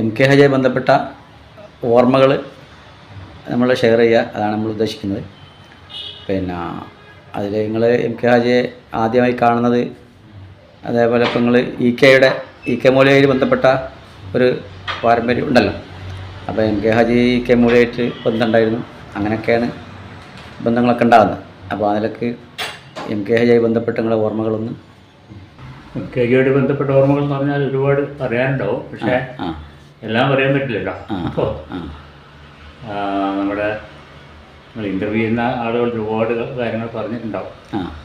M K ഹജയുമായി ബന്ധപ്പെട്ട ഓർമ്മകൾ നമ്മൾ ഷെയർ ചെയ്യുക, അതാണ് നമ്മൾ ഉദ്ദേശിക്കുന്നത്. പിന്നെ അതിൽ നിങ്ങൾ എം കെ ഹജയെ ആദ്യമായി കാണുന്നത്, അതേപോലെ ഇപ്പോൾ നിങ്ങൾ ഇ കെ മൗലവിയുമായി ബന്ധപ്പെട്ട ഒരു പാരമ്പര്യം ഉണ്ടല്ലോ. അപ്പോൾ M K Haji E K മൗലവിയായിട്ട് ബന്ധമുണ്ടായിരുന്നു, അങ്ങനെയൊക്കെയാണ് ബന്ധങ്ങളൊക്കെ ഉണ്ടാകുന്നത്. അപ്പോൾ അതിലൊക്കെ എം കെ ഹജയുമായി ബന്ധപ്പെട്ട നിങ്ങളുടെ ഓർമ്മകളൊന്ന്. എം കെ ഹജയുമായി ബന്ധപ്പെട്ട ഓർമ്മകൾ എന്ന് പറഞ്ഞാൽ ഒരുപാട് പറയാനുണ്ടാവും, പക്ഷേ എല്ലാം പറയാൻ പറ്റില്ലല്ലോ. അപ്പോൾ നമ്മുടെ നമ്മൾ ഇൻ്റർവ്യൂ ചെയ്യുന്ന ആളുകൾ ഒരുപാട് കാര്യങ്ങൾ പറഞ്ഞിട്ടുണ്ടാവും.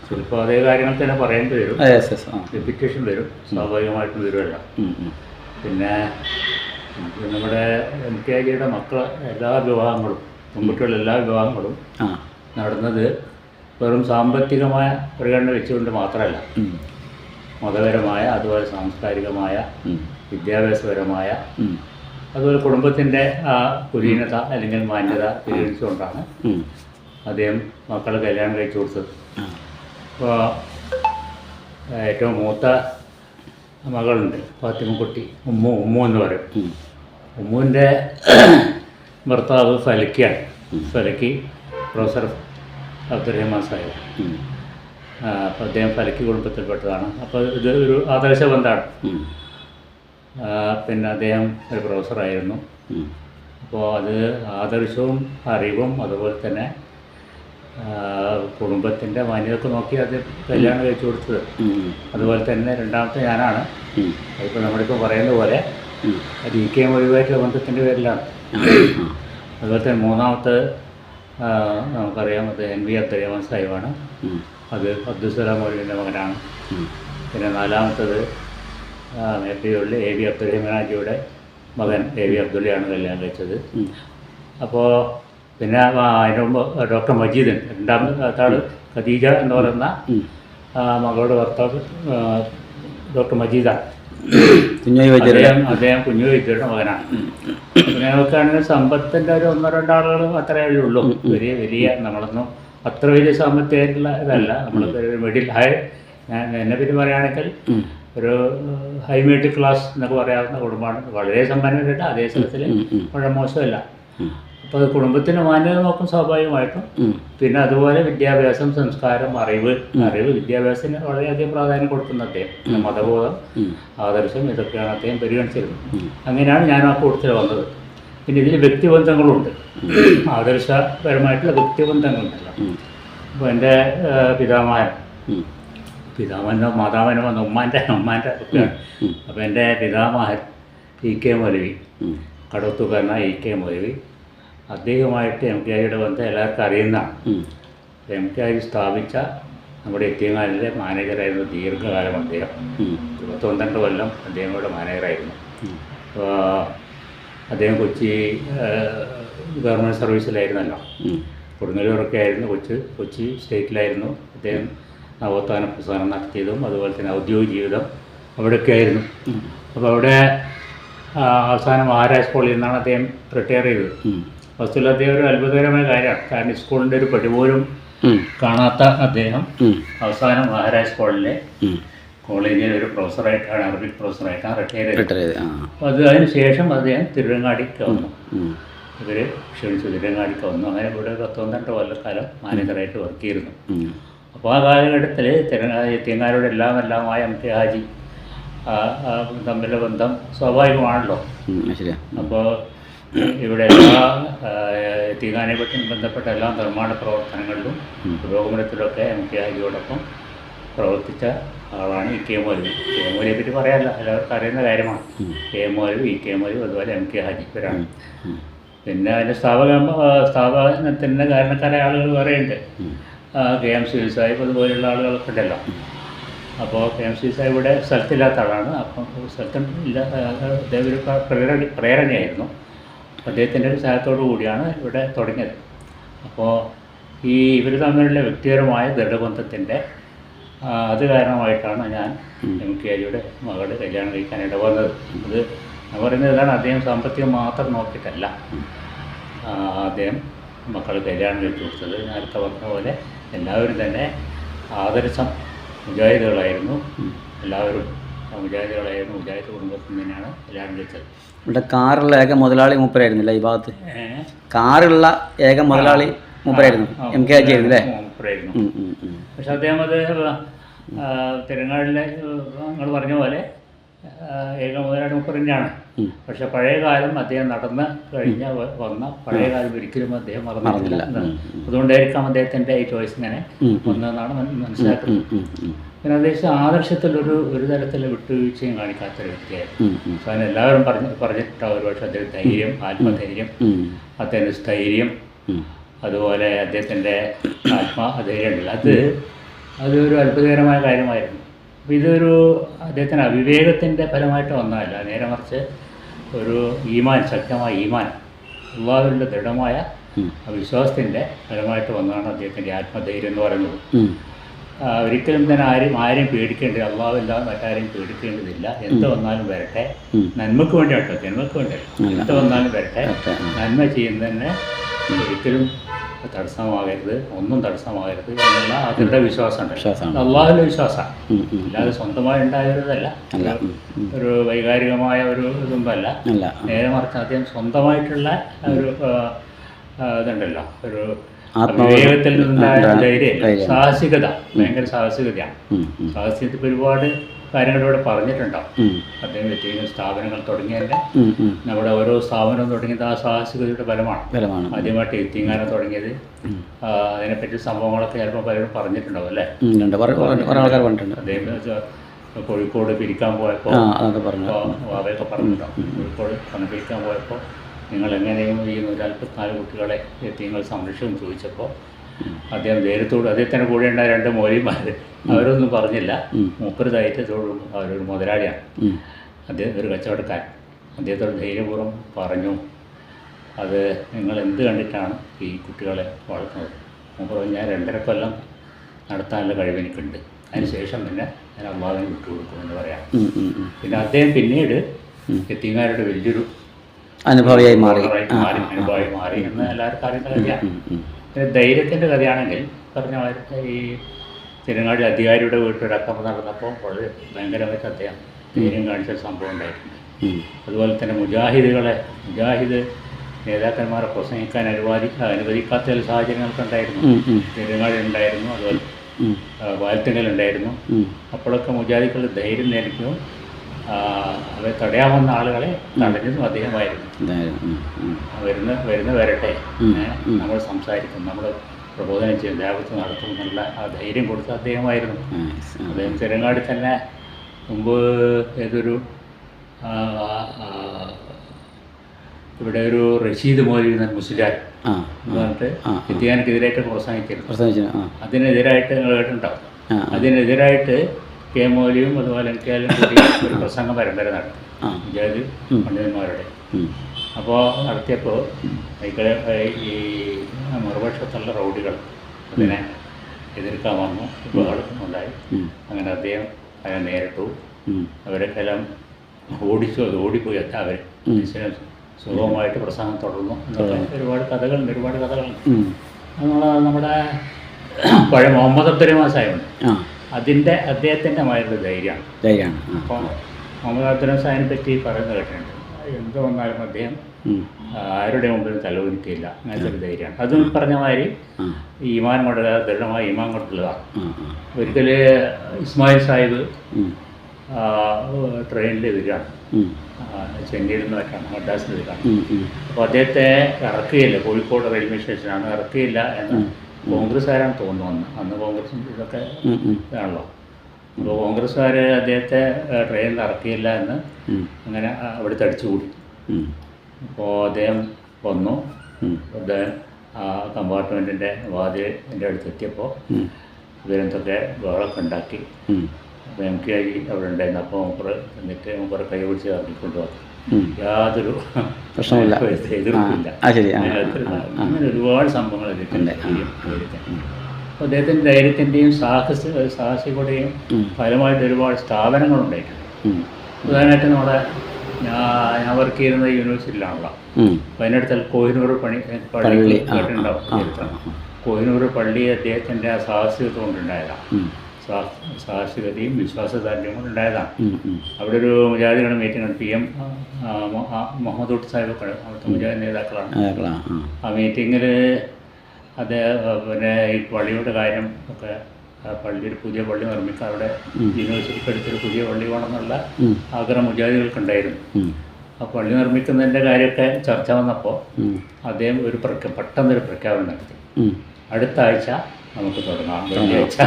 ചിലപ്പോൾ അതേ കാര്യങ്ങൾ തന്നെ പറയേണ്ടി വരും, റിപ്പീറ്റേഷൻ വരും, സ്വാഭാവികമായിട്ടും വരുമല്ലോ. പിന്നെ നമ്മുടെ എം കെ ഹജയുടെ മക്കളെ എല്ലാ വിവാഹങ്ങളും, പെൺകുട്ടികളുടെ എല്ലാ വിവാഹങ്ങളും നടന്നത് വെറും സാമ്പത്തികമായ പരിഗണന വെച്ചുകൊണ്ട് മാത്രമല്ല, മതപരമായ, അതുപോലെ സാംസ്കാരികമായ, വിദ്യാഭ്യാസപരമായ, അതുപോലെ കുടുംബത്തിൻ്റെ ആ കുലീനത അല്ലെങ്കിൽ മാന്യത പരിഗണിച്ചുകൊണ്ടാണ് അദ്ദേഹം മക്കളെ കല്യാണം കഴിച്ചു കൊടുത്തത്. അപ്പോൾ ഏറ്റവും മൂത്ത മകളുണ്ട്, ഫാത്തിമക്കുട്ടി, ഉമ്മു എന്ന് പറയും. ഉമ്മുവിൻ്റെ ഭർത്താവ് ഫലക്കിയാണ്. ഫലക്കി പ്രൊഫസർ അബ്ദുറഹ്മാൻ സാഹിബ്. അപ്പോൾ അദ്ദേഹം ഫലക്കി കുടുംബത്തിൽപ്പെട്ടതാണ്. അപ്പോൾ ഇത് ഒരു ആദർശ ബന്ധമാണ്. പിന്നെ അദ്ദേഹം ഒരു പ്രൊഫസറായിരുന്നു. അപ്പോൾ അത് ആദർശവും അറിവും അതുപോലെ തന്നെ കുടുംബത്തിൻ്റെ മാന്യതയൊക്കെ നോക്കി അത് കല്യാണം കഴിച്ചു കൊടുത്തത്. അതുപോലെ തന്നെ രണ്ടാമത്തെ ഞാനാണ്. അതിപ്പോൾ നമ്മളിപ്പോൾ പറയുന്ന പോലെ അത് ഇ കെ മൗലവിയുമായിട്ടുള്ള ബന്ധത്തിൻ്റെ പേരിലാണ്. അതുപോലെ തന്നെ മൂന്നാമത്തെ നമുക്കറിയാം, അത് എൻ വി അബ്ദുറഹ്മാൻ സാഹിബാണ്. അത് അബ്ദുസ്സലാം മൗലവിൻ്റെ മകനാണ്. പിന്നെ നാലാമത്തത് മേപ്പയൂരിൽ എ വി അബ്ദുറഹ്മാൻ ഹാജിയുടെ മകൻ എ വി അബ്ദുള്ളയാണ് കല്യാണം കഴിച്ചത്. അപ്പോൾ പിന്നെ അതിന് മുമ്പ് ഡോക്ടർ മജീദൻ, രണ്ടാമത്തെ ആൾ ഖദീജ എന്ന് പറയുന്ന മകളുടെ ഭർത്താവ് ഡോക്ടർ മജീദാണ്. അദ്ദേഹം കുഞ്ഞു വൈദ്യരുടെ മകനാണ്. ഞങ്ങൾക്കാണെങ്കിൽ സമ്പത്തിൻ്റെ ഒരു ഒന്നോ രണ്ടോ ആളുകൾ അത്രയേ ഉള്ളൂ. വലിയ നമ്മളൊന്നും അത്ര വലിയ സാമ്പത്തികമായിട്ടുള്ള ഇതല്ല. നമ്മൾക്ക് ഒരു മിഡിൽ ഹൈ, എന്നെ പറ്റി പറയുകയാണെങ്കിൽ ഒരു ഹൈ മിഡിൽ ക്ലാസ് എന്നൊക്കെ പറയാവുന്ന കുടുംബമാണ്. വളരെ സമ്പന്നരല്ല, അതേ സ്ഥലത്തിൽ വളരെ മോശമല്ല. അപ്പോൾ അത് കുടുംബത്തിൻ്റെ മാന്യത നോക്കും സ്വാഭാവികമായിട്ടും. പിന്നെ അതുപോലെ വിദ്യാഭ്യാസം, സംസ്കാരം, അറിവ് വിദ്യാഭ്യാസത്തിന് വളരെയധികം പ്രാധാന്യം കൊടുക്കുന്ന അദ്ദേഹം. മതബോധം, ആദർശം, ഇതൊക്കെയാണ് അദ്ദേഹം പരിഗണിച്ചിരുന്നത്. അങ്ങനെയാണ് ഞാൻ ആ കൂട്ടത്തിൽ വന്നത്. പിന്നെ ഇതിൽ വ്യക്തിബന്ധങ്ങളുണ്ട്, ആദർശപരമായിട്ടുള്ള വ്യക്തിബന്ധങ്ങളുണ്ടല്ലോ. അപ്പോൾ എൻ്റെ പിതാമഹനോ മാതാമഹനോ വന്ന ഉമ്മാൻ്റെ ഒക്കെയാണ്. അപ്പോൾ എൻ്റെ പിതാമഹൻ ഇ കെ മൗലവി, കടവത്തൂക്കാരനായ ഇ കെ മൗലവി, അദ്ദേഹമായിട്ട് എം കെ ഹജയുടെ ബന്ധം എല്ലാവർക്കും അറിയുന്നതാണ്. എം കെ ഹജി സ്ഥാപിച്ച നമ്മുടെ യത്തീംഖാനയിലെ മാനേജറായിരുന്നു ദീർഘകാലം അദ്ദേഹം. 12 കൊല്ലം അദ്ദേഹം ഇവിടെ മാനേജറായിരുന്നു. അദ്ദേഹം കൊച്ചി ഗവൺമെൻറ് സർവീസിലായിരുന്നല്ലോ. കൊടുങ്ങല്ലൂരൊക്കെ ആയിരുന്നു, കൊച്ചി സ്റ്റേറ്റിലായിരുന്നു അദ്ദേഹം നവോത്ഥാന പ്രസ്ഥാനം നടത്തിയതും. അതുപോലെ തന്നെ ഔദ്യോഗിക ജീവിതം അവിടെയൊക്കെ ആയിരുന്നു. അപ്പോൾ അവിടെ അവസാനം മഹാരാജ് കോളേജിൽ നിന്നാണ് അദ്ദേഹം റിട്ടയർ ചെയ്തത്. വസ്തുവിൽ അദ്ദേഹം ഒരു അത്ഭുതകരമായ കാര്യമാണ്. കാരണം സ്കൂളിൻ്റെ ഒരു പടി പോലും കാണാത്ത അദ്ദേഹം അവസാനം മഹാരാജ് കോളേജിൽ ഒരു പ്രൊഫസറായിട്ടാണ്, അറബിക് പ്രൊഫസറായിട്ടാണ് റിട്ടയർ ചെയ്തത്. അപ്പോൾ അതിന് ശേഷം അദ്ദേഹം തിരുവങ്ങാടിക്ക് വന്നു. ഇവർ ക്ഷണിച്ചു, തിരുവങ്ങാടിക്ക് വന്നു. അങ്ങനെ ഇവിടെ 12 കൊല്ലക്കാലം മാനേജറായിട്ട് വർക്ക് ചെയ്തിരുന്നു. അപ്പോൾ ആ കാലഘട്ടത്തിൽ യത്തീംഖാനയുടെ എല്ലാമായ എം കെ ഹാജി തമ്മിലുള്ള ബന്ധം സ്വാഭാവികമാണല്ലോ. അപ്പോൾ ഇവിടെ എല്ലാ യത്തീംഖാനയെ പറ്റി ബന്ധപ്പെട്ട എല്ലാ നിർമ്മാണ പ്രവർത്തനങ്ങളിലും പുരോഗമനത്തിലൊക്കെ എം കെ ഹാജിയോടൊപ്പം പ്രവർത്തിച്ച ആളാണ് ഇ കെ മൗലവി. കെ മൗലവിയെ പറ്റി പറയാനല്ല, എല്ലാവർക്കും അറിയുന്ന കാര്യമാണ്. കെ മൗലവി, ഇ കെ മൗലവി, അതുപോലെ എം കെ ഹാജി ഇവരാണ്. പിന്നെ അതിൻ്റെ സ്ഥാപനത്തിൻ്റെ കാരണക്കാരായ ആളുകൾ വേറെയുണ്ട്. കെ എം സി സാഹിബ് അതുപോലെയുള്ള ആളുകളൊക്കെ ഉണ്ടല്ലോ. അപ്പോൾ കെ എം സി സാഹിബ് ഇവിടെ സ്ഥലത്തില്ലാത്ത ആളാണ്. അപ്പം സ്ഥലത്തില്ല, അദ്ദേഹം ഒരു പ്രേരണയായിരുന്നു. അദ്ദേഹത്തിൻ്റെ ഒരു സഹായത്തോടു കൂടിയാണ് ഇവിടെ തുടങ്ങിയത്. അപ്പോൾ ഇവർ തമ്മിലുള്ള വ്യക്തിപരമായ ദൃഢബന്ധത്തിൻ്റെ അത് കാരണമായിട്ടാണ് ഞാൻ എം കെ ഹജിയുടെ മകൾ കല്യാണം കഴിക്കാൻ ഇടവന്നത്. അത് ഞാൻ പറയുന്നത് ഇതാണ്, അദ്ദേഹം സാമ്പത്തികം മാത്രം നോക്കിയിട്ടല്ല അദ്ദേഹം മക്കൾ കല്യാണം കഴിച്ചു കൊടുത്തത്. നേരത്തെ പറഞ്ഞ പോലെ എല്ലാവരും തന്നെ ആദർശം മുജാഹിദുകളായിരുന്നു. എല്ലാവരും മുജാഹിദുകളായിരുന്നു. മുജാഹിദ് കുടുംബത്തിൽ തന്നെയാണ് കല്യാണം കഴിച്ചത്. ഇവിടെ കാറുള്ള ഏക മുതലാളി മൂപ്പരായിരുന്നില്ല ഈ ഭാഗത്ത്? ഏഹ് കാറുള്ള ഏക മുതലാളി മൂപ്പരായിരുന്നു, എം കെ ഹാജി ആയിരുന്നു അല്ലേ? മൂപ്പരായിരുന്നു. പക്ഷെ അദ്ദേഹം അത് തിരങ്ങാടിലെ നിങ്ങൾ പറഞ്ഞ പോലെ ഏക മുതലാളി മൂപ്പർ തന്നെയാണ്. പക്ഷെ പഴയ കാലം അദ്ദേഹം നടന്ന് കഴിഞ്ഞ വന്ന പഴയ കാലം ഒരിക്കലും അദ്ദേഹം മറന്നിട്ടില്ല. അതുകൊണ്ടായിരിക്കാം അദ്ദേഹത്തിൻ്റെ ഈ ചോയ്സ് ഇങ്ങനെ വന്നതെന്നാണ് മനസ്സിലാക്കുന്നത്. പിന്നെ അദ്ദേഹം ആദർശത്തിലൊരു തരത്തിലുള്ള വിട്ടുവീഴ്ചയും കാണിക്കാത്തൊരു വ്യക്തിയായിരുന്നു. സോ അതിന് എല്ലാവരും പറഞ്ഞിട്ടുണ്ടാവും ഒരുപക്ഷെ അദ്ദേഹം ധൈര്യം, ആത്മധൈര്യം, അദ്ദേഹത്തിൻ്റെ സ്ഥൈര്യം, അതുപോലെ അദ്ദേഹത്തിൻ്റെ ആത്മധൈര്യം ഉണ്ടല്ലോ, അതൊരു അത്ഭുതകരമായ കാര്യമായിരുന്നു. അപ്പോൾ ഇതൊരു അദ്ദേഹത്തിന് അവിവേകത്തിൻ്റെ ഫലമായിട്ട് വന്നതല്ല, നേരെ മറിച്ച് ഒരു ഈമാൻ, ശക്തമായ ഈമാൻ, അല്ലാഹുവിൻ്റെ ദൃഢമായ വിശ്വാസത്തിൻ്റെ ഫലമായിട്ട് വന്നതാണ് അദ്ദേഹത്തിൻ്റെ ആത്മധൈര്യം എന്ന് പറയുന്നത്. ഒരിക്കലും തന്നെ ആരെയും പേടിക്കേണ്ടത്, അല്ലാഹുവില്ലാതെ മറ്റാരെയും പേടിക്കേണ്ടതില്ല. എന്ത് വന്നാലും വരട്ടെ, നന്മക്ക് വേണ്ടി കേട്ടോ, ജന്മക്ക് വേണ്ടി, എന്ത് വന്നാലും വരട്ടെ, നന്മ ചെയ്യുന്നതിന് ഒരിക്കലും തടസ്സമാകരുത്, ഒന്നും തടസ്സമാകരുത് എന്നുള്ള ആ ദൃഢവിശ്വാസമുണ്ട്. അള്ളാഹുവിൻ്റെ വിശ്വാസമാണ്, അല്ലാതെ സ്വന്തമായി ഉണ്ടായതല്ല, ഒരു വൈകാരികമായ ഒരു ഇതൊന്നുമല്ല. നേരെ മറിച്ച് അദ്ദേഹം സ്വന്തമായിട്ടുള്ള ഒരു ഇതുണ്ടല്ലോ, ഒരു വിവേകത്തിൽ നിന്നുണ്ടായ ധൈര്യം, സാഹസികത, ഭയങ്കര സാഹസികതയാണ്. സാഹസികത ഒരുപാട് കാര്യങ്ങൾ ഇവിടെ പറഞ്ഞിട്ടുണ്ടാവും. അദ്ദേഹം വ്യക്തികൾ സ്ഥാപനങ്ങൾ തുടങ്ങിയതിൻ്റെ, നമ്മുടെ ഓരോ സ്ഥാപനവും തുടങ്ങിയത് ആ സാഹസികതയുടെ ഫലമാണ്. ആദ്യമായിട്ട് എത്തിങ്ങാനെ തുടങ്ങിയത്, അതിനെപ്പറ്റി സംഭവങ്ങളൊക്കെ ചിലപ്പോൾ പലരും പറഞ്ഞിട്ടുണ്ടാവും അല്ലേ? അദ്ദേഹം കോഴിക്കോട് പിരിക്കാൻ പോയപ്പോൾ അവയൊക്കെ പറഞ്ഞിട്ടുണ്ടാവും. കോഴിക്കോട് പിരിക്കാൻ പോയപ്പോൾ നിങ്ങൾ എങ്ങനെയും ഈ 144 കുട്ടികളെ എത്തിങ്ങൾ സംരക്ഷണം ചോദിച്ചപ്പോൾ അദ്ദേഹം ധൈര്യത്തോട്, അദ്ദേഹത്തിൻ്റെ കൂടെ ഉണ്ടായ 2 മൗലവിമാർ, അവരൊന്നും പറഞ്ഞില്ല. മൂപ്പര് ധൈര്യത്തോടും, അവരൊരു മുതലാളിയാണ്, അദ്ദേഹം ഒരു കച്ചവടക്കാരൻ, അദ്ദേഹത്തോട് ധൈര്യപൂർവ്വം പറഞ്ഞു, അത് നിങ്ങൾ എന്ത് കണ്ടിട്ടാണ് ഈ കുട്ടികളെ വളർത്തുന്നത്? മൂപ്പർ ഞാൻ 2.5 കൊല്ലം നടത്താനുള്ള കഴിവ് എനിക്കുണ്ട്, അതിനുശേഷം പിന്നെ ഞാൻ അള്ളാഹുവിനെ വിട്ടുകൊടുക്കുമെന്ന് പറയാം. പിന്നെ അദ്ദേഹം പിന്നീട് എത്തിങ്ങാരുടെ വലിയൊരു അനുഭവമായി മാറി എന്ന് എല്ലാവർക്കും അറിയുന്ന കഥയാണ്. ധൈര്യത്തിൻ്റെ കഥയാണെങ്കിൽ പറഞ്ഞ ഈ തിരുങ്ങാടി അധികാരിയുടെ വീട്ടിൽ അക്രമം നടന്നപ്പോൾ വളരെ ഭയങ്കരമായിട്ട് അദ്ദേഹം ധൈര്യം കാണിച്ച സംഭവം ഉണ്ടായിട്ടുണ്ട്. അതുപോലെ തന്നെ മുജാഹിദ് നേതാക്കന്മാരെ പ്രസംഗിക്കാൻ അനുവദിക്കാത്ത ചില സാഹചര്യങ്ങളൊക്കെ ഉണ്ടായിരുന്നു. തിരുങ്ങാടി ഉണ്ടായിരുന്നു, അതുപോലെ വാൽത്തിങ്കലുണ്ടായിരുന്നു. അപ്പോഴൊക്കെ മുജാഹിദുകളുടെ ധൈര്യം നേടിക്കും അവരെ തടയാവുന്ന ആളുകളെ തടഞ്ഞതും അദ്ദേഹമായിരുന്നു. വരുന്ന വരട്ടെ, നമ്മൾ സംസാരിക്കും, നമ്മൾ പ്രബോധനം ചെയ്യും, ദേവത്വം നടത്തും എന്നുള്ള ആ ധൈര്യം കൊടുത്ത അദ്ദേഹമായിരുന്നു. അദ്ദേഹം തിരങ്ങാടി തന്നെ മുമ്പ് ഏതൊരു ഇവിടെ ഒരു റഷീദ് മൗലവി എന്ന മുസ്ലിയാർ എന്ന് പറഞ്ഞിട്ട് എത്തിയാനെതിരായിട്ട് പ്രസംഗിക്കുന്നു. അതിനെതിരായിട്ട് നിങ്ങൾ കേട്ടിട്ടുണ്ടാവും. അതിനെതിരായിട്ട് കെ മൗലിയും അതുപോലെ എനിക്കാലും കൂടി ഒരു പ്രസംഗ പരമ്പര നടത്തി മുജാഹിദ് പണ്ഡിതന്മാരുടെ. അപ്പോൾ നടത്തിയപ്പോൾ ഈ മറുപക്ഷത്തുള്ള റൗഡികൾ അതിനെ എതിർക്കാൻ വന്നു, ബഹളം ഉണ്ടായി. അങ്ങനെ അദ്ദേഹം അതിനെ നേരിട്ടു, അവരെല്ലാം ഓടിപ്പോയി. അവർ സുഖമായിട്ട് പ്രസംഗം തുടർന്നു. ഒരുപാട് കഥകളുണ്ട്. നമ്മുടെ പഴയ മുഹമ്മദ് അബ്ദുൽ സാഹിബുണ്ട്, അദ്ദേഹത്തിൻ്റെ മാതിരിയുള്ള ധൈര്യമാണ്. അപ്പോൾ മുഹമ്മദ് അബ്ദുൽ സാഹിബിനെ പറ്റി പറയുന്നത് കേട്ടിട്ടുണ്ട്, എന്ത് വന്നാലും അദ്ദേഹം ആരുടെ മുമ്പിൽ തലകുനിക്കില്ല, അങ്ങനത്തെ ഒരു ധൈര്യമാണ്. അതും പറഞ്ഞ മാതിരി ഈമാൻ കൊണ്ടുള്ള ദൃഢമായ ഈമാൻ കൊണ്ടുള്ളതാണ്. ഒരിക്കൽ ഇസ്മായിൽ സാഹിബ് ട്രെയിനിൽ വരികയാണ്, ചെന്നൈയിൽ നിന്ന് വെച്ചാണ്, മദ്രാസിൽ വരികയാണ്. അപ്പോൾ അദ്ദേഹത്തെ ഇറക്കുകയില്ല, കോഴിക്കോട് റെയിൽവേ സ്റ്റേഷനാണ്, ഇറക്കുകയില്ല എന്ന് കോൺഗ്രസ്സുകാരാണ് തോന്നുന്നു. അന്ന് കോൺഗ്രസും ഇതൊക്കെ ഇതാണല്ലോ. അപ്പോൾ കോൺഗ്രസ്സുകാർ അദ്ദേഹത്തെ ട്രെയിനിൽ ഇറക്കിയില്ല എന്ന് അങ്ങനെ അവിടുത്തെ അടിച്ചുകൂടി. അപ്പോൾ അദ്ദേഹം വന്നു, അദ്ദേഹം ആ കമ്പാർട്ട്മെൻറ്റിൻ്റെ വാതിലിൻ്റെ അടുത്തെത്തിയപ്പോൾ ഇവരെന്തൊക്കെ ബഹളമൊക്കെ ഉണ്ടാക്കി. അപ്പോൾ എം കെ ഹാജി അവിടെ ഉണ്ടായിരുന്നു. അപ്പോൾ മൂപ്പർ കൈ പിടിച്ച് ഇറങ്ങിക്കൊണ്ടു വന്നു. യാതൊരു പ്രശ്നമില്ല, എതിർപ്പില്ല. അങ്ങനെ ഒരുപാട് സംഭവങ്ങൾ അദ്ദേഹത്തിൻ്റെ അപ്പോൾ അദ്ദേഹത്തിൻ്റെ ധൈര്യത്തിൻ്റെയും സാഹസികതയുടെയും ഫലമായിട്ട് ഒരുപാട് സ്ഥാപനങ്ങളുണ്ടായിട്ടുണ്ട്. പ്രധാനമായിട്ട് നമ്മുടെ ഞാൻ വർക്ക് ചെയ്യുന്നത് യൂണിവേഴ്സിറ്റിയിലാണല്ലോ. അപ്പോൾ അതിനടുത്ത് കോഹിനൂർ പള്ളി കേട്ടിട്ടുണ്ടാവും. കോഹിനൂർ പള്ളി അദ്ദേഹത്തിൻ്റെ ആ സാഹസികത കൊണ്ടുണ്ടായതാണ്. സാഹസികതയും വിശ്വാസദാർഢ്യവും ഉണ്ടായതാണ്. അവിടെ ഒരു മുജാഹിദികളുടെ മീറ്റിംഗ് PM മുഹമ്മദ് കുട്ടി സാഹിബൊക്കെ അവിടുത്തെ മുജാഹിദ് നേതാക്കളാണ്. ആ മീറ്റിങ്ങിൽ പിന്നെ ഈ പള്ളിയുടെ കാര്യം ഒക്കെ, പള്ളി ഒരു പുതിയ പള്ളി നിർമ്മിക്കാൻ, അവിടെ യൂണിവേഴ്സിറ്റിക്ക് അടുത്തൊരു പുതിയ പള്ളി വേണമെന്നുള്ള ആഗ്രഹം മുജാഹിദികൾക്കുണ്ടായിരുന്നു. ആ പള്ളി നിർമ്മിക്കുന്നതിൻ്റെ കാര്യമൊക്കെ ചർച്ച വന്നപ്പോൾ അദ്ദേഹം പെട്ടെന്നൊരു പ്രഖ്യാപനം നടത്തി. അടുത്ത ആഴ്ച നമുക്ക് തുടങ്ങാം, വെള്ളിയാഴ്ച.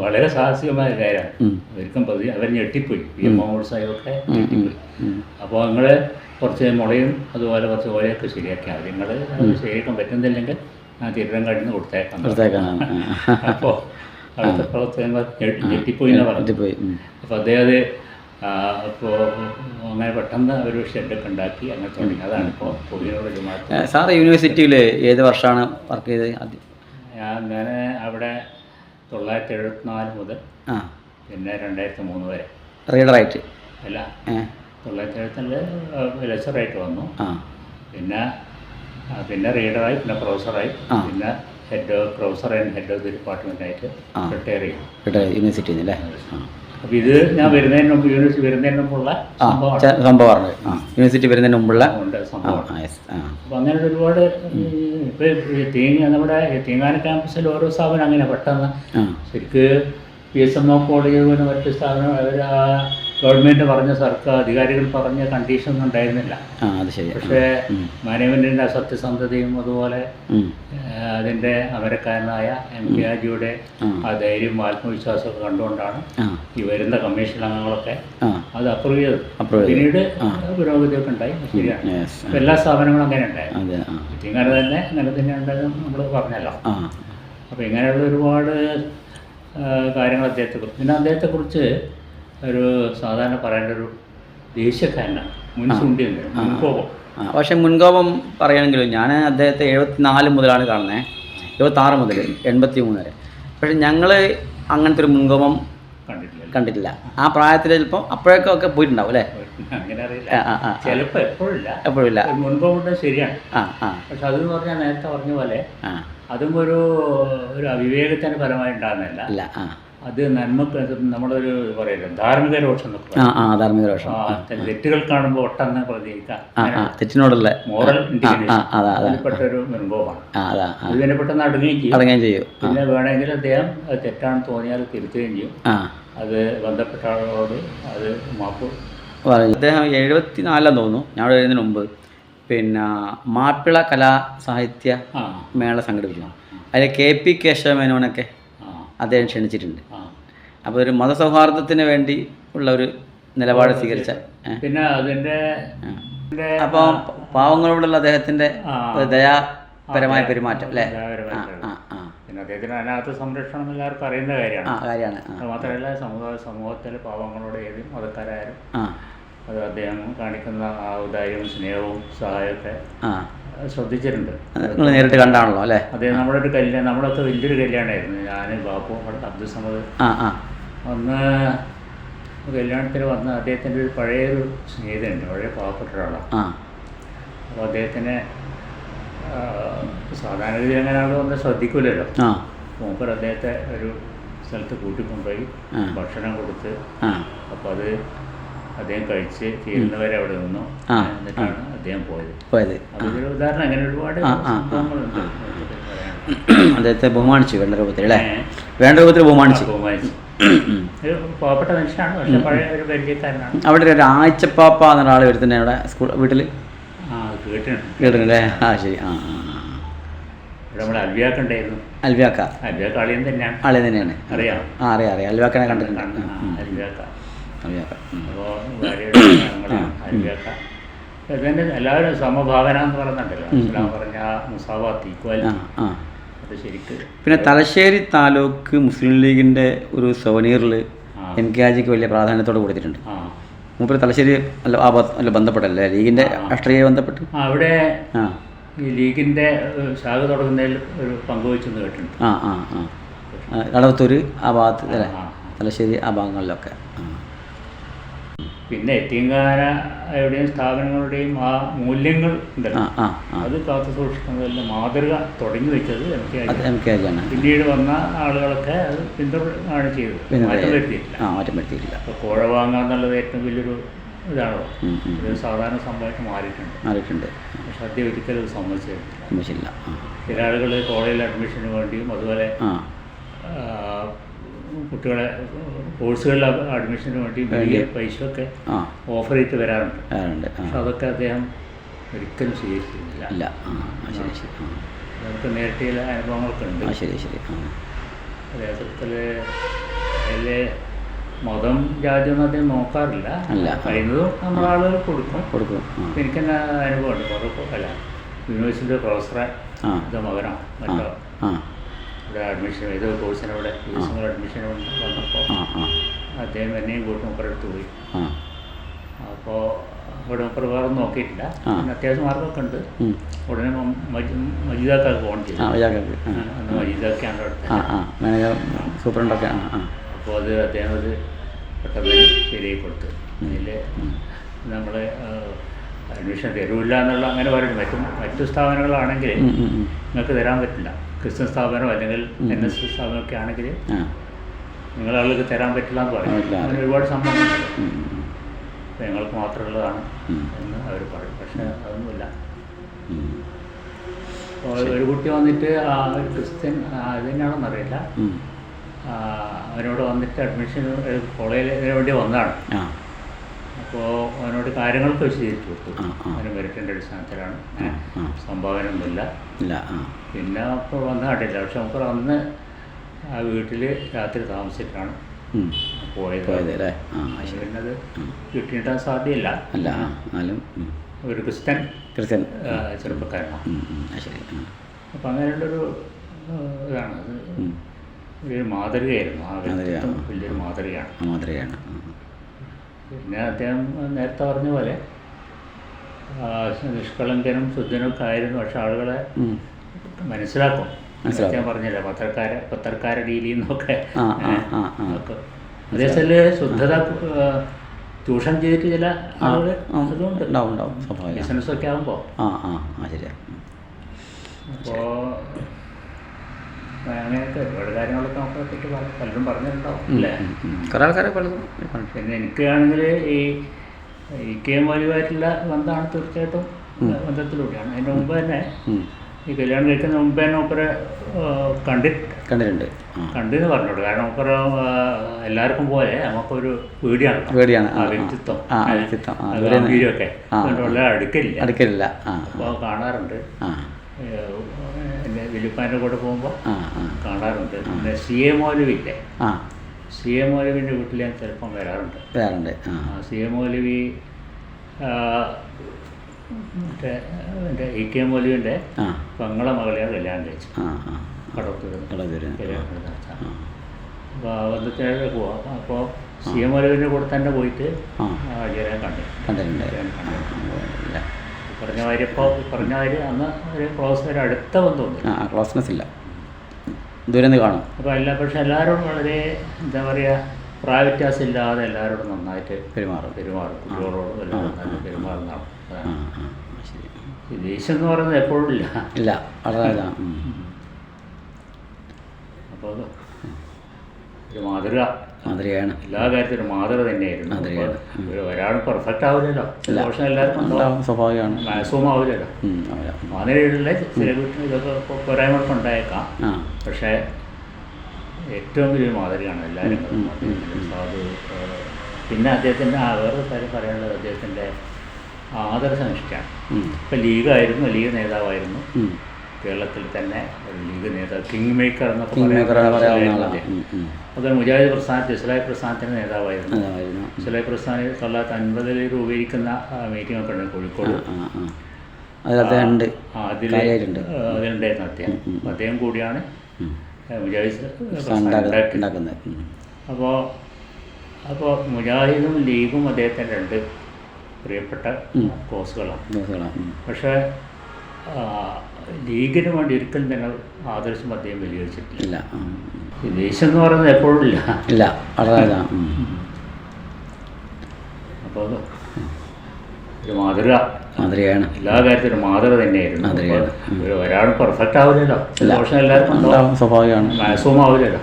വളരെ സാഹസികമായ കാര്യമാണ്. അവർക്കും അവർ ഞെട്ടിപ്പോയി, PM മുഹമ്മദ് സാഹിബൊക്കെ ഞെട്ടിപ്പോയി. അപ്പോൾ നിങ്ങൾ കുറച്ച് മുളയും അതുപോലെ കുറച്ച് ഓലയൊക്കെ ശരിയാക്കിയാൽ മതി, നിങ്ങൾ ശരിയാക്കാൻ പറ്റുന്നില്ലെങ്കിൽ ഞാൻ തിരുവനന്തപുരത്ത് നിന്ന് കൊടുത്തേക്കാം. അപ്പോൾ അടുത്ത പ്രവർത്തകന്മാർ ഞെട്ടിപ്പോയി എന്ന് പറഞ്ഞു. അപ്പോൾ അദ്ദേഹം അപ്പോൾ അങ്ങനെ പെട്ടെന്ന് ഒരു ഷെഡൊക്കെ ഉണ്ടാക്കി അങ്ങനെ തുടങ്ങി. അതാണ് ഇപ്പോൾ പൊതുവിനോട് ജമാഅത്ത്. സാർ യൂണിവേഴ്സിറ്റിയിൽ ഏത് വർഷമാണ് വർക്ക് ചെയ്തത്? ഞാൻ അവിടെ 1974 മുതൽ പിന്നെ 2003 വരെ റീഡറായിട്ട്. അല്ല, 1974 ലെക്ചറായിട്ട് വന്നു. പിന്നെ റീഡറായി, പിന്നെ പ്രൊഫസറായി, പിന്നെ professor and head of the ഡിപ്പാർട്ട്മെൻറ്റായിട്ട് റിട്ടയർ ചെയ്യും യൂണിവേഴ്സിറ്റിയിൽ നിന്ന് അല്ലേ? അപ്പോൾ ഇത് ഞാൻ യൂണിവേഴ്സിറ്റി വരുന്നതിന് മുമ്പുള്ള സംഭവമാണ്. യൂണിവേഴ്സിറ്റി വരുന്നതിന് മുമ്പുള്ള സംഭവമാണ്. അപ്പോൾ അങ്ങനെ ഒരുപാട് ഇപ്പോൾ നമ്മുടെ തീങ്ങാന ക്യാമ്പസിൽ ഓരോ സ്ഥാപനം അങ്ങനെ പെട്ടെന്ന് ശരിക്ക് PSMO കോളേജ് പോലെ മറ്റ് സ്ഥാപനം അവർ ഗവൺമെൻറ് പറഞ്ഞ സർക്കാർ അധികാരികൾ പറഞ്ഞ കണ്ടീഷനൊന്നും ഉണ്ടായിരുന്നില്ല. പക്ഷേ മാനേജ്മെൻറ്റിൻ്റെ അസത്യസന്ധതയും അതുപോലെ അതിൻ്റെ അമരക്കാരനായ MK ഹാജിയുടെ ആ ധൈര്യവും ആത്മവിശ്വാസമൊക്കെ കണ്ടുകൊണ്ടാണ് ഈ വരുന്ന കമ്മീഷൻ അംഗങ്ങളൊക്കെ അത് അപ്രൂവ് ചെയ്തത്. പിന്നീട് പുരോഗതിയൊക്കെ ഉണ്ടായി. ശരിയാണ്, എല്ലാ സ്ഥാപനങ്ങളും അങ്ങനെ ഉണ്ടായിരുന്നു. ഇങ്ങനെ തന്നെ ഉണ്ടായത് നമ്മൾ പറഞ്ഞല്ലോ. അപ്പോൾ ഇങ്ങനെയുള്ള ഒരുപാട് കാര്യങ്ങൾ അദ്ദേഹത്തെക്കുറിച്ച്. പിന്നെ അദ്ദേഹത്തെക്കുറിച്ച് ഒരു സാധാരണ പറയേണ്ട ഒരു ദേശീയക്കാരനാണ്, മുൻചൂണ്ടിയുണ്ട്, മുൻകോപം. പക്ഷേ മുൻകോപം പറയുകയാണെങ്കിലും ഞാൻ അദ്ദേഹത്തെ 74 മുതലാണ് കാണുന്നത്, 76 മുതൽ 83 വരെ. പക്ഷെ ഞങ്ങൾ അങ്ങനത്തെ ഒരു മുൻകോപം കണ്ടിട്ടില്ല. ആ പ്രായത്തിൽ ചിലപ്പോൾ അപ്പോഴൊക്കെ പോയിട്ടുണ്ടാവും അല്ലേ? അങ്ങനെ അറിയില്ല, ചിലപ്പോൾ എപ്പോഴില്ല. മുൻകോപം ശരിയാണ്. പക്ഷെ അതെന്ന് പറഞ്ഞാൽ നേരത്തെ പറഞ്ഞ പോലെ അതും ഒരു അവിവേകത്തിന് പരമായി ഉണ്ടാകുന്നില്ല. അത് നന്മക്ക് നമ്മളൊരു പറയില്ല ധാർമ്മിക രോഷം എന്നൊക്കെ, തെറ്റുകൾ കാണുമ്പോൾ ഒട്ടെന്ന് പ്രതികരിക്കാം, തെറ്റിനോടുള്ള മോറൽ ഇന്റലിജൻസിൽപ്പെട്ടൊരു മുൻകോപമാണ്. ഇതിനെ പെട്ടെന്ന് അടുങ്ങുകയും ചെയ്യും. പിന്നെ വേണമെങ്കിൽ അദ്ദേഹം തെറ്റാണെന്ന് തോന്നിയാൽ തിരുത്തുകയും ചെയ്യും. അത് ബന്ധപ്പെട്ട ആളോട് അത് മാപ്പ് പറയും. അദ്ദേഹം 74 തോന്നുന്നു, ഞാൻ അവിടെ വരുന്നതിന് മുമ്പ് പിന്നെ മാപ്പിള കലാ സാഹിത്യ മേള സംഘടിപ്പിച്ചു. അതിൽ KP കേശവമേനോനൊക്കെ അദ്ദേഹം ക്ഷണിച്ചിട്ടുണ്ട്. അപ്പോൾ ഒരു മതസൗഹാർദ്ദത്തിന് വേണ്ടി ഉള്ള ഒരു നിലപാട് സ്വീകരിച്ച, പിന്നെ അതിൻ്റെ അപ്പോൾ പാവങ്ങളോടുള്ള അദ്ദേഹത്തിൻ്റെ ദയാപരമായ പെരുമാറ്റം അല്ലേ? പിന്നെ അദ്ദേഹത്തിന് അതിനകത്ത് സംരക്ഷണം എല്ലാവർക്കും അറിയുന്ന കാര്യമാണ്. മാത്രമല്ല സമൂഹത്തിലെ പാവങ്ങളോട് ഏത് മതക്കാരായാലും അത് അദ്ദേഹം കാണിക്കുന്ന ആ ഔദാര്യവും സ്നേഹവും സഹായമൊക്കെ ശ്രദ്ധിച്ചിട്ടുണ്ട്. നേരിട്ട് കണ്ടാണല്ലോ അല്ലേ? അദ്ദേഹം നമ്മുടെ ഒരു കല്യാണം, നമ്മളൊക്കെ വലിയൊരു കല്യാണമായിരുന്നു. ഞാൻ ബാപ്പു അബ്ദുൽ സമദ് അന്ന് കല്യാണത്തിന് വന്ന അദ്ദേഹത്തിൻ്റെ ഒരു പഴയൊരു സ്നേഹിതനുണ്ട്, പഴയ പാവപ്പെട്ട ഒരാളാണ്. അപ്പോൾ അദ്ദേഹത്തിന് സാധാരണ രീതിയിൽ അങ്ങനെ ആൾ വന്ന് ശ്രദ്ധിക്കില്ലല്ലോ. മൂപ്പർ അദ്ദേഹത്തെ ഒരു സ്ഥലത്ത് കൂട്ടിക്കൊണ്ടുപോയി ഭക്ഷണം കൊടുത്ത്, അപ്പോൾ അത് അദ്ദേഹം കഴിച്ച് തീരുന്നവരെ അവിടെ നിന്നു. എന്നിട്ടാണ് അദ്ദേഹം പോയത്. അതൊരു ഉദാഹരണം. അങ്ങനെ ഒരുപാട് സംഭവങ്ങളുണ്ട്. അദ്ദേഹത്തെ ബഹുമാനിച്ചു, വേണ്ട രൂപത്തിൽ അല്ലേ? വേണ്ട രൂപത്തിൽ ബഹുമാനിച്ചു. ഒരു പാവപ്പെട്ട മനുഷ്യനാണ്, പക്ഷെ പഴയ ഒരു പരിചയക്കാരനാണ്. അവിടെ ഒരു ആഴ്ചപ്പാപ്പ എന്നൊരാൾ വരുത്തുന്നത് അവിടെ വീട്ടിൽ കേട്ടിട്ടുണ്ടല്ലേ? ശരി. ഇവിടെ നമ്മുടെ അൽവിയാക്ക ഉണ്ടായിരുന്നു. അൽവിയാക്ക അളിയൻ തന്നെയാണ്. അറിയാം. അറിയാം. അൽവിയാക്കനെ കണ്ടിട്ടുണ്ട്. അൽവിയാക്ക. അപ്പോൾ അൽവിയാക്ക ഇതിൻ്റെ എല്ലാവരും സമഭാവന എന്ന് പറയുന്നുണ്ടല്ലോ. ഇസ്ലാം പറഞ്ഞ മുസാവാത്ത്, ഈക്വാലിറ്റി, അത് ശരിക്ക്. പിന്നെ തലശ്ശേരി താലൂക്ക് മുസ്ലിം ലീഗിൻ്റെ ഒരു സോവനീറിൽ MK ഹാജിക്ക് വലിയ പ്രാധാന്യത്തോടെ കൊടുത്തിട്ടുണ്ട്. മൂപ്പര് തലശ്ശേരി അല്ല ബന്ധപ്പെട്ടല്ലേ ലീഗിൻ്റെ രാഷ്ട്രീയ ബന്ധപ്പെട്ട് അവിടെ ഈ ലീഗിൻ്റെ ശാഖ തുടങ്ങുന്നതിൽ ഒരു പങ്കുവച്ചെന്ന് കേട്ടിട്ടുണ്ട്. കടവത്തൂർ ആ ഭാഗത്ത് അല്ലേ? തലശ്ശേരി ആ ഭാഗങ്ങളിലൊക്കെ. പിന്നെ എത്തിങ്കാന എവിടെയും സ്ഥാപനങ്ങളുടെയും ആ മൂല്യങ്ങൾ ഉണ്ടല്ലോ, അത് കാത്തു സൂക്ഷിക്കുന്നതെല്ലാം മാതൃക തുടങ്ങി വെച്ചത് MK ആണ്. പിന്നീട് വന്ന ആളുകളൊക്കെ അത് പിന്തുണയാണ് ചെയ്തത്, മാറ്റം വരുത്തിയിട്ടില്ല. അപ്പോൾ കോഴ വാങ്ങുക എന്നുള്ളത് ഏറ്റവും വലിയൊരു ഇതാണല്ലോ, ഇത് സാധാരണ സംഭവമായിട്ട് മാറിയിട്ടുണ്ട്. പക്ഷെ സദ്യ ഒരിക്കലും സമ്മതിച്ചില്ല. ചില ആളുകൾ കോളേജിൽ അഡ്മിഷന് വേണ്ടിയും അതുപോലെ കുട്ടികളെ കോഴ്സുകളിൽ അഡ്മിഷന് വേണ്ടി വലിയ പൈസയൊക്കെ ഓഫർ ചെയ്ത് വരാറുണ്ട്. പക്ഷെ അതൊക്കെ അദ്ദേഹം ഒരിക്കലും സ്വീകരിച്ചിരുന്നില്ല. നമുക്ക് നേരിട്ട് ചില അനുഭവങ്ങളൊക്കെ ഉണ്ട്. അദ്ദേഹത്തിൽ അതിലെ മതം ജാതിയൊന്നും അദ്ദേഹം നോക്കാറില്ല, കഴിയുന്നതും നമ്മുടെ ആളുകൾ കൊടുക്കും. എനിക്ക് തന്നെ അനുഭവമുണ്ട്. യൂണിവേഴ്സിറ്റി പ്രൊഫസറെ മകനോ മറ്റോ ഇവിടെ അഡ്മിഷൻ ഏതോ കോഴ്സിന് ഇവിടെ ദിവസങ്ങൾ അഡ്മിഷൻ വന്നപ്പോൾ അദ്ദേഹം എന്നെയും കൂട്ടി മുപ്പറെടുത്ത് പോയി. അപ്പോൾ ഇവിടെ മുപ്പർ വേറെ നോക്കിയിട്ടില്ല, പിന്നെ അത്യാവശ്യം മാർക്കൊക്കെ ഉണ്ട്. ഉടനെ മജീദാക്കാക്ക് ഫോൺ ചെയ്തു. അന്ന് മജീദാക്കാണ് സൂപ്രണ്ടൊക്കെ. അപ്പോൾ അത് അദ്ദേഹം അത് പെട്ടെന്ന് ശരിയായി കൊടുത്തു. അതിൽ നമ്മൾ അഡ്മിഷൻ തരൂല്ല എന്നുള്ള അങ്ങനെ പറയുന്നത് മറ്റു സ്ഥാപനങ്ങളാണെങ്കിൽ നിങ്ങൾക്ക് തരാൻ പറ്റില്ല. ക്രിസ്ത്യൻ സ്ഥാപനം അല്ലെങ്കിൽ NS സ്ഥാപനമൊക്കെ ആണെങ്കിൽ നിങ്ങളാൾക്ക് തരാൻ പറ്റില്ല എന്ന് പറയും. അങ്ങനെ ഒരുപാട് സംഭവങ്ങളുണ്ട്. അപ്പോൾ ഞങ്ങൾക്ക് മാത്രമുള്ളതാണ് എന്ന് അവർ പറയും. പക്ഷേ അതൊന്നുമില്ല. ഒരു കുട്ടി വന്നിട്ട് ഒരു ക്രിസ്ത്യൻ ഇത് തന്നെയാണെന്നറിയില്ല, അവനോട് വന്നിട്ട് അഡ്മിഷൻ കോളേജിന് വേണ്ടി വന്നതാണ്. അപ്പോൾ അവനോട് കാര്യങ്ങളൊക്കെ വിശദീകരിച്ചു കൊടുത്തു. അവന് മെറിറ്റിൻ്റെ അടിസ്ഥാനത്തിലാണ്, സംഭാവന ഒന്നുമില്ല. പിന്നെ അപ്പോൾ വന്ന് കണ്ടില്ല. പക്ഷെ നമുക്ക് അന്ന് ആ വീട്ടിൽ രാത്രി താമസിച്ചിട്ടാണ് പോയത്. പിന്നെ അത് കിട്ടിയിട്ടാൻ സാധ്യമല്ല. ഒരു ക്രിസ്ത്യൻ ചെറുപ്പക്കാരനാണ്. അപ്പം അങ്ങനെയുള്ളൊരു ഇതാണ്. അത് വലിയൊരു മാതൃകയായിരുന്നു. ആ വ്യക്തിത്വം വലിയൊരു മാതൃകയാണ്. പിന്നെ അദ്ദേഹം നേരത്തെ പറഞ്ഞ പോലെ നിഷ്കളങ്കനും ശുദ്ധനൊക്കെ ആയിരുന്നു. പക്ഷെ ആളുകളെ മനസ്സിലാക്കും. ഞാൻ പറഞ്ഞില്ല, പത്രക്കാര രീതി എന്നൊക്കെ. അതേസമയത്ത് ശുദ്ധത ട്യൂഷൻ ചെയ്തിട്ട് ചില ആളുകൾ അതുകൊണ്ട് ബിസിനസ്സൊക്കെ ആകുമ്പോൾ. അപ്പോൾ അങ്ങനെയൊക്കെ ഒരുപാട് കാര്യങ്ങളൊക്കെ നമുക്ക് പറ്റി പലരും പറഞ്ഞിട്ടുണ്ടാവും അല്ലേ. പിന്നെ എനിക്കാണെങ്കിൽ ഈ കെ മൗലവിയായിട്ടുള്ള ബന്ധമാണ് തീർച്ചയായിട്ടും ബന്ധത്തിലൂടെയാണ്. അതിൻ്റെ മുമ്പ് തന്നെ ഈ കല്യാണം കഴിക്കുന്ന മുമ്പ് തന്നെ മൂപ്പരെ കണ്ടെന്ന് പറഞ്ഞോളൂ. കാരണം മൂപ്പര എല്ലാവർക്കും പോലെ നമുക്കൊരു പേടിയാണ് ആ വ്യക്തിത്വം ഗംഭീരമൊക്കെ അതുകൊണ്ടുള്ള അടുക്കലില്ല. അപ്പോൾ കാണാറുണ്ട്. എൻ്റെ വിലുപ്പാൻ്റെ കൂടെ പോകുമ്പോൾ കാണാറുണ്ട്. പിന്നെ CA മൗലവിൻ്റെ വീട്ടിൽ ഞാൻ ചിലപ്പം വരാറുണ്ട്. CA മൗലവി മറ്റേ എൻ്റെ EK മൗലവിൻ്റെ പെങ്ങളെ മകളെയാണ് കല്യാണം കഴിച്ചു. കടത്തൂർ അപ്പോൾ ആ ബന്ധത്തിനായിട്ട് പോവാം. അപ്പോൾ CA മൗലവിൻ്റെ കൂടെ തന്നെ പോയിട്ട് ആചാര്യ കണ്ടിട്ടുണ്ട്. പറഞ്ഞ കാര്യം അന്ന് ഒരു അടുത്ത ബന്ധമുണ്ട്, ക്ലോസ്നെസ് ഇല്ല, ദൂരം കാണും. അപ്പോൾ പക്ഷെ എല്ലാവരോടും വളരെ എന്താ പറയുക, പ്രായവ്യത്യാസം ഇല്ലാതെ എല്ലാവരോടും നന്നായിട്ട് പെരുമാറും. കുട്ടികളോടും എല്ലാം നന്നായിട്ട് പെരുമാറുന്നതാണ്. ദേഷ്യം എന്ന് പറയുന്നത് എപ്പോഴും ഇല്ല. അപ്പോൾ ഒരു മാതൃകയാണ്. എല്ലാ കാര്യത്തിലും മാതൃക തന്നെയായിരുന്നു. ഒരാൾ പെർഫെക്റ്റ് ആവില്ലല്ലോ, ദോഷം എല്ലാവർക്കും സ്വാഭാവികമാണ്, മാക്സിമം ആവില്ലല്ലോ. മാതൃകയുള്ള ചില വീട്ടിൽ ഇതൊക്കെ പോരായ്മകളൊക്കെ ഉണ്ടായേക്കാം. പക്ഷേ ഏറ്റവും വലിയ മാതൃകയാണ് എല്ലാവരും. പിന്നെ അദ്ദേഹത്തിൻ്റെ വേറൊരു കാര്യം പറയാനുള്ളത് അദ്ദേഹത്തിൻ്റെ ആദർശനിഷ്ഠയാണ്. ഇപ്പം ലീഗ് നേതാവായിരുന്നു. കേരളത്തിൽ തന്നെ ഒരു ലീഗ് നേതാവ്, കിങ് മേക്കർ എന്നൊക്കെ പറയാവുന്ന അദ്ദേഹം. അതുപോലെ മുജാഹിദ് പ്രസ്ഥാനത്തിൽ ഇസ്ലാഹി പ്രസ്ഥാനത്തിൻ്റെ നേതാവായിരുന്നു. ഇസ്ലാഹി പ്രസ്ഥാനം 1950 രൂപീകരിക്കുന്ന മീറ്റിംഗൊക്കെ ഉണ്ട് കോഴിക്കോട്. അതിലുണ്ടായിരുന്നു അദ്ദേഹം. അദ്ദേഹം കൂടിയാണ് മുജാഹിദ് ഉണ്ടാക്കുന്നത്. അപ്പോൾ മുജാഹിദും ലീഗും അദ്ദേഹത്തിൻ്റെ രണ്ട് പ്രിയപ്പെട്ട കോസുകളാണ്. പക്ഷേ ലീഗിന് വേണ്ടി ഒരിക്കലും തന്നെ ആദർശം അദ്ദേഹം വെല്ലുവിളിച്ചിട്ടില്ല. ദേശം എന്ന് പറയുന്നത് എപ്പോഴും ഇല്ല. അപ്പോൾ അപ്പോൾ ഒരു മാതൃക, മാതൃകയാണ്. എല്ലാ കാര്യത്തിലും മാതൃക തന്നെയായിരുന്നു. മാതൃകയാണ്. ഒരാൾ പെർഫെക്റ്റ് ആവില്ലല്ലോ, ചില പ്രശ്നം എല്ലാവർക്കും ഉണ്ടാവും, സ്വാഭാവികമാണ്. മാക്സിമം ആവില്ലല്ലോ.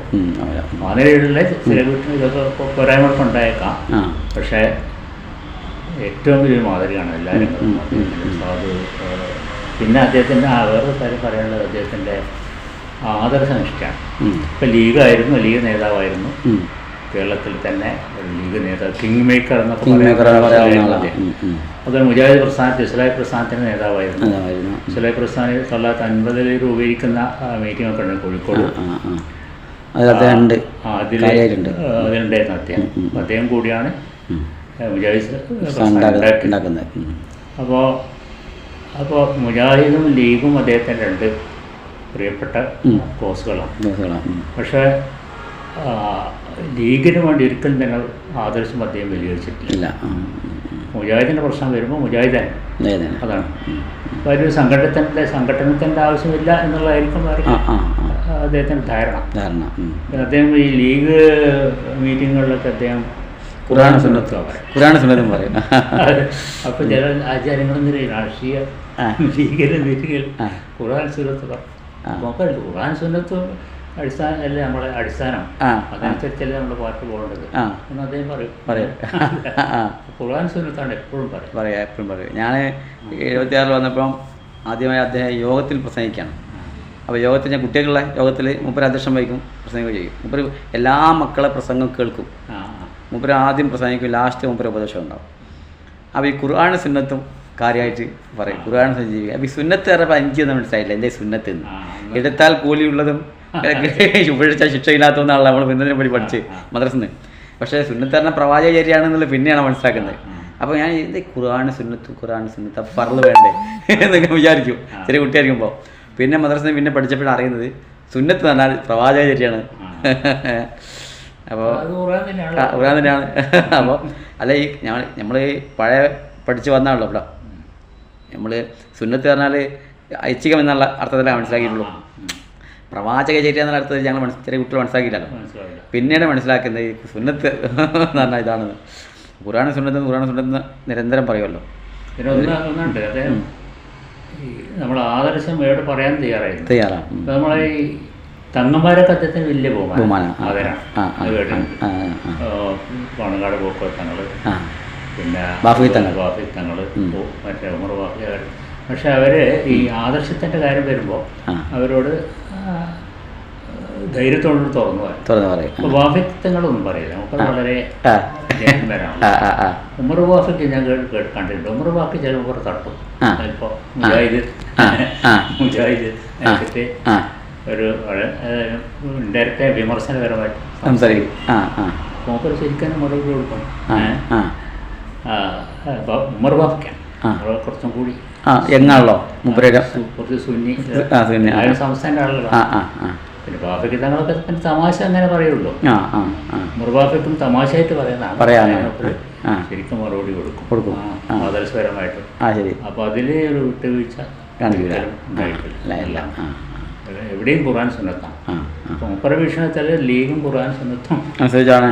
മാതൃകയുള്ള ചില വീട്ടിൽ ഇതൊക്കെ പോരായ്മകളൊക്കെ ഉണ്ടായേക്കാം. പക്ഷേ ഏറ്റവും വലിയ മാതൃകയാണ് എല്ലാവരും. അത് പിന്നെ അദ്ദേഹത്തിൻ്റെ വേറൊരു കാര്യം പറയാനുള്ളത് അദ്ദേഹത്തിൻ്റെ ആദർശനിഷ്ഠയാണ്. ഇപ്പം ലീഗായിരുന്നു, ലീഗ് നേതാവായിരുന്നു. കേരളത്തിൽ തന്നെ ഒരു ലീഗ് നേതാവ്, കിങ് മേക്കർ എന്നൊക്കെ പറയാം. അത് മുജാഹിദ് പ്രസ്ഥാനത്തിൽ ഇസ്ലാഹി പ്രസ്ഥാനത്തിൻ്റെ നേതാവായിരുന്നു. ഇസ്ലാഹി പ്രസ്ഥാനം 1950 രൂപീകരിക്കുന്ന മീറ്റിംഗ് ഒക്കെ ഉണ്ട് കോഴിക്കോട്. അതിലുണ്ടായിരുന്നു അദ്ദേഹം. അദ്ദേഹം കൂടിയാണ് മുജാഹിദ് ഉണ്ടാക്കുന്നത്. അപ്പോൾ മുജാഹിദും ലീഗും അദ്ദേഹത്തിൻ്റെ രണ്ട് പ്രിയപ്പെട്ട കോഴ്സുകളാണ്. പക്ഷേ ലീഗിന് വേണ്ടി ഒരിക്കലും തന്നെ ആദർശം അദ്ദേഹം വെല്ലുവിളിച്ചിട്ടില്ല. മുജാഹിദിൻ്റെ പ്രശ്നം വരുമ്പോൾ മുജാഹിദ് അതാണ്. അപ്പോൾ ഒരു സംഘടനത്തിൻ്റെ ആവശ്യമില്ല എന്നുള്ളതായിരിക്കും അദ്ദേഹത്തിൻ്റെ ധാരണ. അദ്ദേഹം ഈ ലീഗ് മീറ്റിങ്ങുകളിലൊക്കെ അദ്ദേഹം ഖുർആൻ സുന്നത്തും പറയും. അപ്പോൾ ചില ആചാര്യങ്ങളെന്ന് രാഷ്ട്രീയ ലീഗിൻ്റെ മീറ്റിങ്ങിൽ ഖുർആൻ സുന്നത്ത് പറയും. ഖുർആൻ സുന്നത്തും അടിസ്ഥാനം അല്ലേ നമ്മുടെ അടിസ്ഥാനം, അതനുസരിച്ചല്ലേ നമ്മുടെ പാർട്ടി പോകേണ്ടത് എന്ന് അദ്ദേഹം പറയും. ഖുർആൻ സുന്നത്താണ് എപ്പോഴും പറയും. ഞാൻ 76 വന്നപ്പം ആദ്യമായി അദ്ദേഹം യോഗത്തിൽ പ്രസംഗിക്കുകയാണ്. അപ്പോൾ യോഗത്തിൽ ഞാൻ കുട്ടികളുടെ യോഗത്തിൽ മൂപ്പര് അധ്യക്ഷം വഹിക്കും, പ്രസംഗം ചെയ്യും. മൂപ്പര് എല്ലാ മക്കളെ പ്രസംഗം കേൾക്കും. മൂപ്പര് ആദ്യം പ്രസംഗിക്കും, ലാസ്റ്റ് മൂപ്പര് ഉപദേശം ഉണ്ടാവും. അപ്പോൾ ഈ ഖുർആൻ സുന്നത്തും കാര്യമായിട്ട് പറയും. ഖുർആൻ സജീവിക്കുക. അപ്പോൾ ഈ സുന്നത്ത് പറയുമ്പോൾ എനിക്കൊന്നും മനസ്സിലായില്ല എൻ്റെ സുന്നത്ത് എന്ന്. എടുത്താൽ കൂലിയുള്ളതും ഉപേക്ഷിച്ച ശിക്ഷയില്ലാത്തതെന്നാണ് നമ്മൾ പിന്നതിനെ പറ്റി പഠിച്ച് മദ്രസിൽ നിന്ന്. പക്ഷേ സുന്നത്ത് പറഞ്ഞാൽ പ്രവാചകചര്യയാണെന്നുള്ളത് പിന്നെയാണ് മനസ്സിലാക്കുന്നത്. അപ്പോൾ ഞാൻ ഇത് ഖുർആൻ സുന്നത്ത് അപ്പോൾ പറല് വേണ്ടേ എന്നൊക്കെ വിചാരിക്കും ചെറിയ കുട്ടിയായിരിക്കുമ്പോൾ. പിന്നെ മദ്രസിൽ പിന്നെ പഠിച്ചപ്പോഴാണ് അറിയുന്നത് സുന്നത്ത് പറഞ്ഞാൽ പ്രവാചകചര്യയാണ്. അപ്പോൾ ഖുർആൻ തന്നെയാണ്. അപ്പോൾ അല്ല ഈ നമ്മൾ പഴയ പഠിച്ച് വന്നാണല്ലോ ഇവിടെ. നമ്മൾ സുന്നത്ത് പറഞ്ഞാൽ ഐച്ഛികം എന്നുള്ള അർത്ഥത്തിലാണ് മനസ്സിലാക്കിയിട്ടുള്ളൂ. പ്രവാചകചര്യ എന്നുള്ള അർത്ഥത്തിൽ ഞങ്ങൾ ചെറിയ കുട്ടികൾ മനസ്സിലാക്കിയില്ലല്ലോ. പിന്നീട് മനസ്സിലാക്കുന്നത് ഈ സുന്നത്ത് എന്ന് പറഞ്ഞാൽ ഇതാണെന്ന്. ഖുർആൻ സുന്നത്ത് നിരന്തരം പറയുമല്ലോ. പിന്നെ ഒന്നുണ്ട്, അദ്ദേഹം നമ്മൾ ആദർശം എവിടെ പറയാൻ തയ്യാറാണ്. നമ്മളെ ഈ തങ്ങന്മാരൊക്കെ അദ്ദേഹത്തിന് വലിയ ബഹുമാനം ആദരാണ്. പാണക്കാട് പോക്കോത്തങ്ങൾ, പിന്നെ ബാഫി തങ്ങൾ, മറ്റേ ഉമർ ബാഫി. പക്ഷെ അവർ ഈ ആദർശത്തിൻ്റെ കാര്യം വരുമ്പോൾ അവരോട് ധൈര്യത്തോട് തുറന്നു പറയും. അപ്പോൾ വാഫിത്വങ്ങളൊന്നും പറയില്ല. നമുക്ക് വളരെ ജയന്മാരാണ്. ഉമർ വാഫിക്ക് ഞാൻ കണ്ടിട്ടുണ്ട്. ഉമർ വാഫി ചിലപ്പോൾ തട്ടും. ഇപ്പോൾ മുജാഹിദ് വെച്ചിട്ട് ഒരു ഇൻഡയറക്റ്റ് വിമർശനപരമായിട്ട് സംസാരിക്കും. മൂപ്പർ ശരിക്കും മറുപടി കൊടുക്കും. ഉമർ വാഫിക്കാണ് കുറച്ചും കൂടി എങ്ങാണല്ലോ കുറച്ച് സുന്നി സംസ്ഥാന ആളല്ലോ. പിന്നെ ബാഫിക്ക് തങ്ങളൊക്കെ പിന്നെ തമാശ അങ്ങനെ പറയുള്ളൂ. മുർബാഫിക്കും തമാശയായിട്ട് പറയുന്നതാണ്. ശരിക്കും മറുപടി കൊടുക്കും ആദർശപരമായിട്ട്. അപ്പോൾ അതിൽ ഒരു വിട്ടുവീഴ്ച ഉണ്ടായിട്ടില്ല. എവിടെയും ഖുർആൻ സുന്നത്താണ്. മൂപ്പര വീക്ഷണത്തിൽ ലീഗും ഖുർആൻ സുന്നത്തും അനുസരിച്ചാണ്.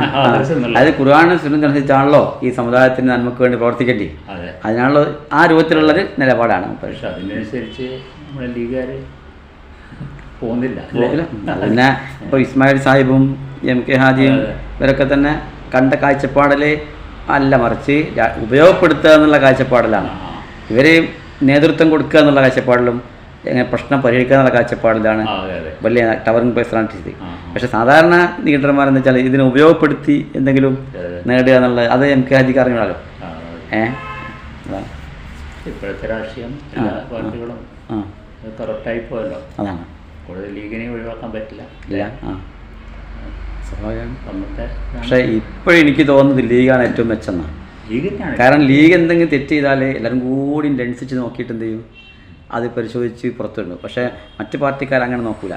അതായത് ഖുർആൻ സുന്നത്ത് അനുസരിച്ചാണല്ലോ ഈ സമുദായത്തിന് നന്മക്ക് വേണ്ടി പ്രവർത്തിക്കേണ്ടി. അതിനാണല്ലോ ആ രൂപത്തിലുള്ളൊരു നിലപാടാണ്. പക്ഷെ അതിനനുസരിച്ച് നമ്മുടെ ലീഗുകാർ പോകുന്നില്ല. പിന്നെ ഇപ്പോൾ ഇസ്മായിൽ സാഹിബും MK ഹാജിയും ഇവരൊക്കെ തന്നെ കണ്ട കാഴ്ചപ്പാടിൽ അല്ല, മറിച്ച് ഉപയോഗപ്പെടുത്തുക എന്നുള്ള കാഴ്ചപ്പാടിലാണ്. ഇവർ നേതൃത്വം കൊടുക്കുക എന്നുള്ള കാഴ്ചപ്പാടിലും എങ്ങനെ പ്രശ്നം പരിഹരിക്കുക എന്നുള്ള കാഴ്ചപ്പാടിലാണ് വലിയ ടവറിംഗ് പേഴ്സണാലിറ്റി ചെയ്ത്. പക്ഷെ സാധാരണ ലീഡർമാരെന്ന് വെച്ചാൽ ഇതിനെ ഉപയോഗപ്പെടുത്തി എന്തെങ്കിലും നേടുക എന്നുള്ളത് അത് MK ഹാജിക്ക് അറിഞ്ഞാലോ. ഇപ്പോഴത്തെ രാഷ്ട്രീയം എല്ലാ പാർട്ടികളും കറക്റ്റായി പോയല്ലോ. അതാണ് കൂടുതൽ ലീഗിനെ ഒഴിവാക്കാൻ പറ്റില്ല. പക്ഷേ ഇപ്പോഴും എനിക്ക് തോന്നുന്നത് ലീഗാണ് ഏറ്റവും മെച്ചെന്നാണ്. കാരണം ലീഗ് എന്തെങ്കിലും തെറ്റ് ചെയ്താൽ എല്ലാവരും കൂടി ലെൻസിച്ച് നോക്കിയിട്ട് എന്ത് ചെയ്യും, അത് പരിശോധിച്ച് പുറത്തുവിടും. പക്ഷേ മറ്റ് പാർട്ടിക്കാർ അങ്ങനെ നോക്കൂല.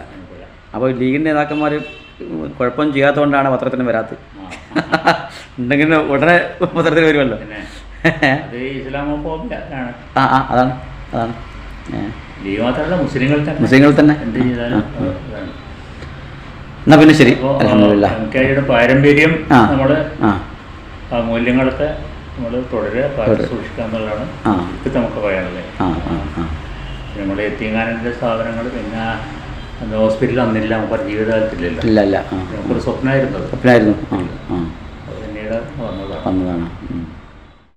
അപ്പോൾ ലീഗിൻ്റെ നേതാക്കന്മാർ കുഴപ്പമൊന്നും ചെയ്യാത്തതുകൊണ്ടാണ് പത്രത്തിന് വരാത്തത്. ഉണ്ടെങ്കിൽ ഉടനെ പത്രത്തിൽ വരുമല്ലോ. അതാണ് മുസ്ലിങ്ങൾ തന്നെ. എന്നാ പിന്നെ ശരി. പാരമ്പര്യം നമ്മുടെ മൂല്യങ്ങളൊക്കെ നമ്മൾ തുടരെ കാത്തു സൂക്ഷിക്കുക എന്നുള്ളതാണ് ആ ഇപ്പം നമുക്ക് പറയാനുള്ളത്. ആ ആ ആ നമ്മുടെ എത്തിങ്ങാനൻ്റെ സ്ഥാപനങ്ങൾ പിന്നെ ഹോസ്പിറ്റലിൽ അന്നില്ല, നമുക്ക് ജീവിതകാലത്തില്ലല്ലോ. ഇല്ല ഇല്ല ആ നമുക്കൊരു സ്വപ്നമായിരുന്നത്. സ്വപ്നമായിരുന്നു. ആ ആ അത് പിന്നീട് വന്നതാണ്. വന്നതാണ്.